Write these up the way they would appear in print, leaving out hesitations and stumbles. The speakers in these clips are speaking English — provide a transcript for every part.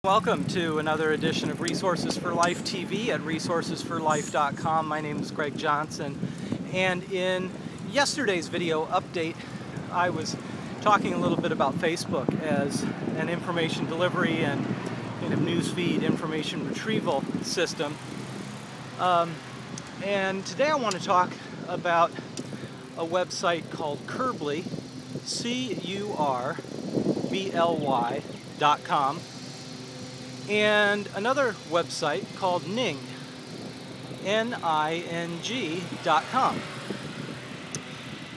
Welcome to another edition of Resources for Life TV at resourcesforlife.com. My name is Greg Johnson, and in yesterday's video update I was talking a little bit about Facebook as an information delivery and kind of newsfeed information retrieval system. And today I want to talk about a website called Curbly, Curbly.com, and another website called Ning, Ning.com.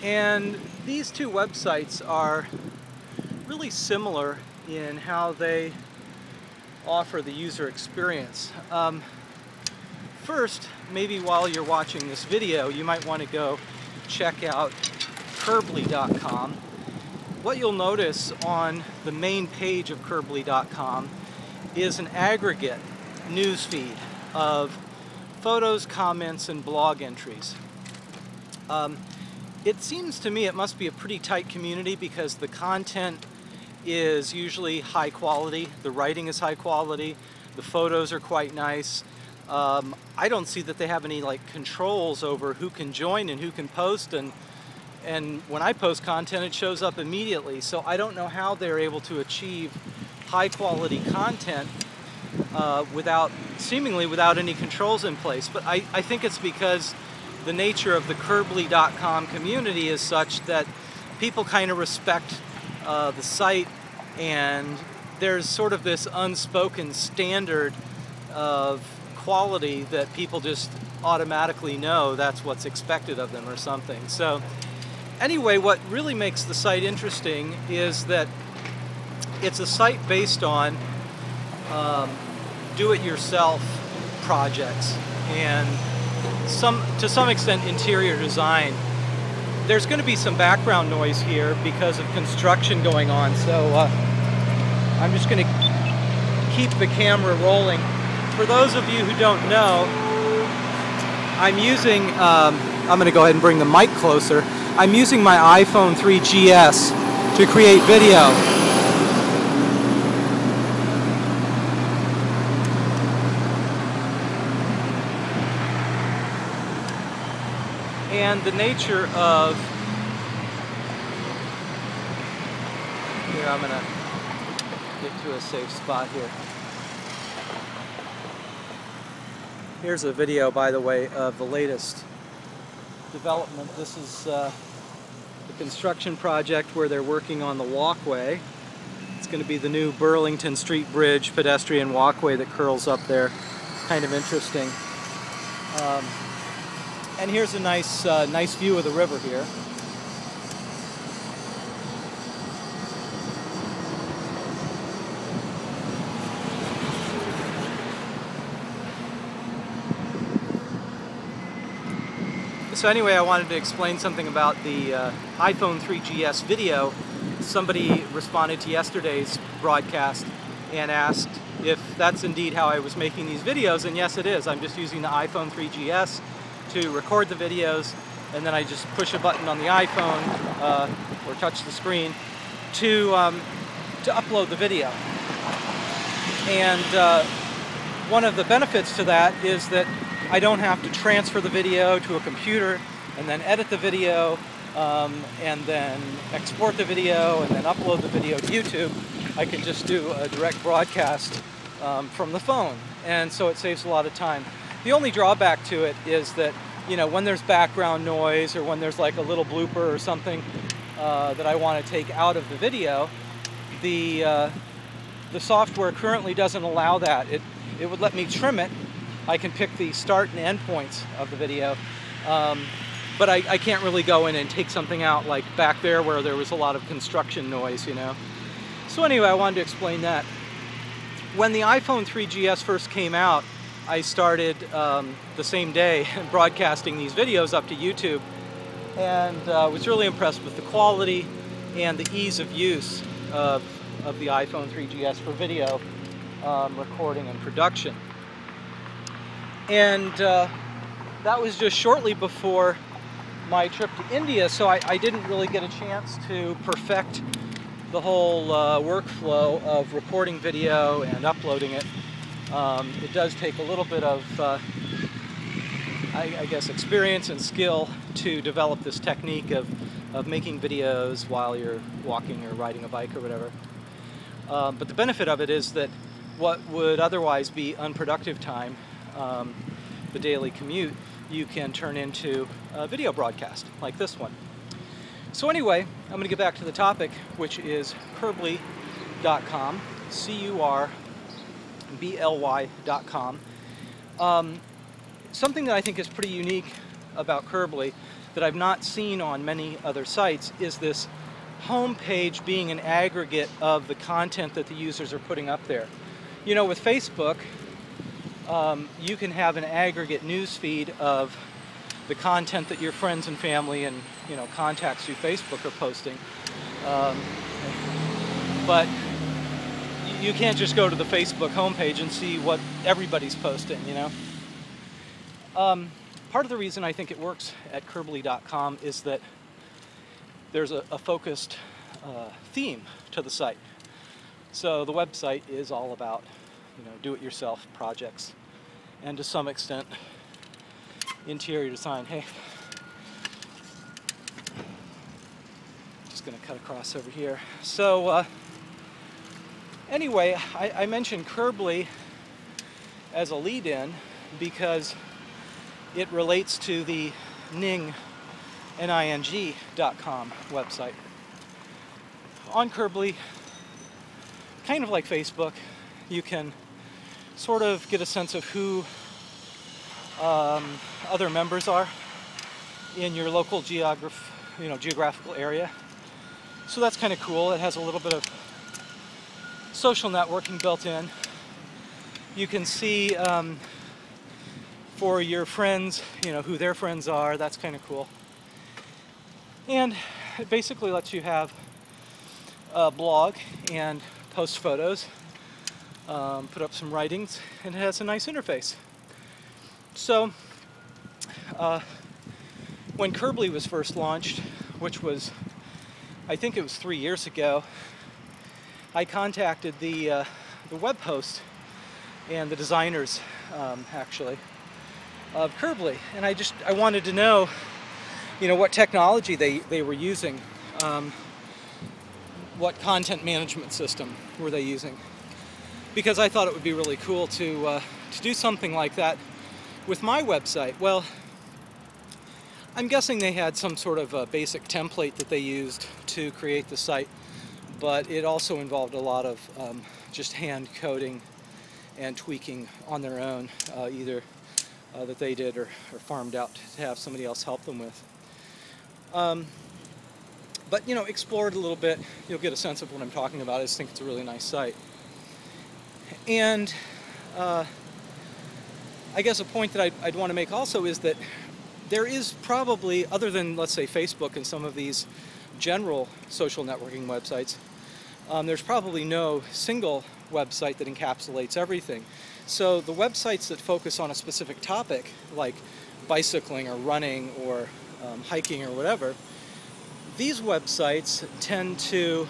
And these two websites are really similar in how they offer the user experience. First, maybe while you're watching this video, you might want to go check out Curbly.com. What you'll notice on the main page of Curbly.com is an aggregate newsfeed of photos, comments, and blog entries. It seems to me it must be a pretty tight community because the content is usually high quality, the writing is high quality, the photos are quite nice. I don't see that they have any controls over who can join and who can post, and when I post content it shows up immediately, so I don't know how they're able to achieve high quality content seemingly without any controls in place. But I think it's because the nature of the Curbly.com community is such that people kind of respect the site, and there's sort of this unspoken standard of quality that people just automatically know that's what's expected of them or something. So anyway, what really makes the site interesting is that it's a site based on do-it-yourself projects and to some extent interior design. There's going to be some background noise here because of construction going on, so I'm just going to keep the camera rolling. For those of you who don't know, I'm using, I'm going to go ahead and bring the mic closer. I'm using my iPhone 3GS to create video. And the nature of, here I'm going to get to a safe spot here. Here's a video, by the way, of the latest development. This is the construction project where they're working on the walkway. It's going to be the new Burlington Street Bridge pedestrian walkway that curls up there. It's kind of interesting. And here's a nice view of the river here. So anyway, I wanted to explain something about the iPhone 3GS video. Somebody responded to yesterday's broadcast and asked if that's indeed how I was making these videos, and yes it is. I'm just using the iPhone 3GS to record the videos, and then I just push a button on the iPhone or touch the screen to upload the video. And one of the benefits to that is that I don't have to transfer the video to a computer and then edit the video and then export the video and then upload the video to YouTube. I can just do a direct broadcast from the phone, and so it saves a lot of time. The only drawback to it is that, you know, when there's background noise or when there's like a little blooper or something that I want to take out of the video, the software currently doesn't allow that. It would let me trim it. I can pick the start and end points of the video, but I can't really go in and take something out like back there where there was a lot of construction noise, you know. So anyway, I wanted to explain that. When the iPhone 3GS first came out, I started the same day broadcasting these videos up to YouTube, and was really impressed with the quality and the ease of use of the iPhone 3GS for video recording and production. And that was just shortly before my trip to India, so I didn't really get a chance to perfect the whole workflow of recording video and uploading it. It does take a little bit of, I guess, experience and skill to develop this technique of making videos while you're walking or riding a bike or whatever. But the benefit of it is that what would otherwise be unproductive time, the daily commute, you can turn into a video broadcast like this one. So anyway, I'm going to get back to the topic, which is Curbly.com, Curbly.com. Something that I think is pretty unique about Curbly that I've not seen on many other sites is this home page being an aggregate of the content that the users are putting up there. You know, with Facebook, you can have an aggregate news feed of the content that your friends and family and, you know, contacts through Facebook are posting. But you can't just go to the Facebook homepage and see what everybody's posting, you know. Part of the reason I think it works at Curbly.com is that there's a focused theme to the site. So the website is all about, you know, do-it-yourself projects, and to some extent interior design. Hey, just gonna cut across over here. So anyway, I mentioned Curbly as a lead-in because it relates to the Ning.com website. On Curbly, kind of like Facebook, you can sort of get a sense of who other members are in your local geographical area. So that's kind of cool. It has a little bit of social networking built in. You can see for your friends, you know, who their friends are. That's kind of cool. And it basically lets you have a blog and post photos, put up some writings, and it has a nice interface. So when Curbly was first launched, which was, I think it was 3 years ago, I contacted the web host and the designers, actually, of Curbly, and I wanted to know, you know, what technology they were using, what content management system were they using, because I thought it would be really cool to do something like that with my website. Well, I'm guessing they had some sort of a basic template that they used to create the site, but it also involved a lot of just hand coding and tweaking on their own, either that they did or farmed out to have somebody else help them with. But, you know, explore it a little bit. You'll get a sense of what I'm talking about. I just think it's a really nice site. And I guess a point that I'd want to make also is that there is probably, other than, let's say, Facebook and some of these general social networking websites, there's probably no single website that encapsulates everything. So the websites that focus on a specific topic, like bicycling or running or hiking or whatever, these websites tend to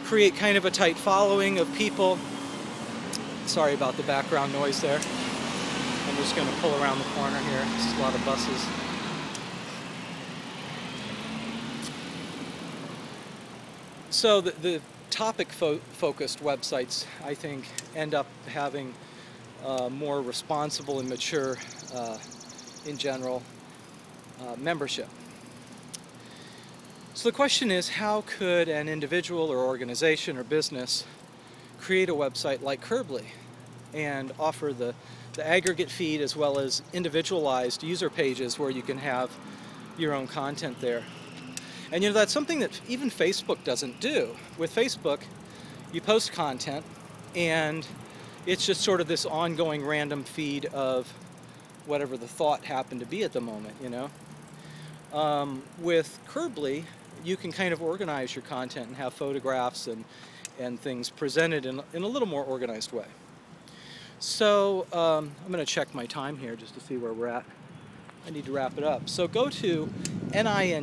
create kind of a tight following of people. Sorry about the background noise there. I'm just going to pull around the corner here. There's a lot of buses. So the topic-focused websites, I think, end up having more responsible and mature, in general, membership. So the question is, how could an individual or organization or business create a website like Curbly and offer the aggregate feed as well as individualized user pages where you can have your own content there? And you know, that's something that even Facebook doesn't do. With Facebook, you post content and it's just sort of this ongoing random feed of whatever the thought happened to be at the moment, you know. With Curbly, you can kind of organize your content and have photographs and things presented in a little more organized way. So I'm going to check my time here just to see where we're at. I need to wrap it up. So go to ning.com.